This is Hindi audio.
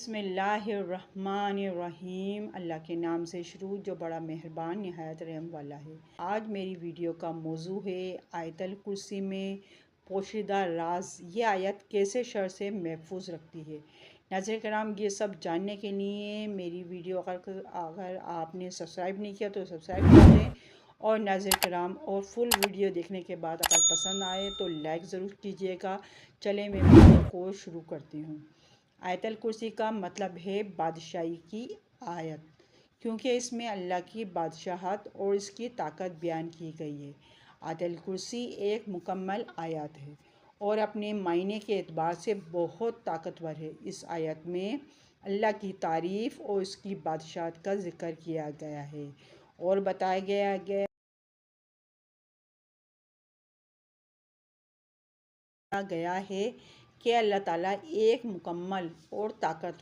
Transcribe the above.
बिस्मिल्लाहिर्रहमानिर्रहीम। अल्लाह के नाम से शुरू जो बड़ा मेहरबान निहायत रहम वाला है। आज मेरी वीडियो का मौजू है आयतल कुर्सी में पोशीदा राज। ये आयत कैसे शर से महफूज रखती है। नाज़रीन कराम, ये सब जानने के लिए मेरी वीडियो अगर आपने सब्सक्राइब नहीं किया तो सब्सक्राइब कर दें। और नाज़रीन कराम, और फुल वीडियो देखने के बाद अगर पसंद आए तो लाइक ज़रूर कीजिएगा। चलें मैं वीडियो को शुरू करती हूँ। आयतल कुर्सी का मतलब है बादशाही की आयत, क्योंकि इसमें अल्लाह की बादशाहत और इसकी ताकत बयान की गई है। आयतल कुर्सी एक मुकम्मल आयत है और अपने मायने के एतबार से बहुत ताकतवर है। इस आयत में अल्लाह की तारीफ़ और उसकी बादशाहत का ज़िक्र किया गया है और बताया गया है कि अल्लाह ताला एक मुकम्मल और ताकतवर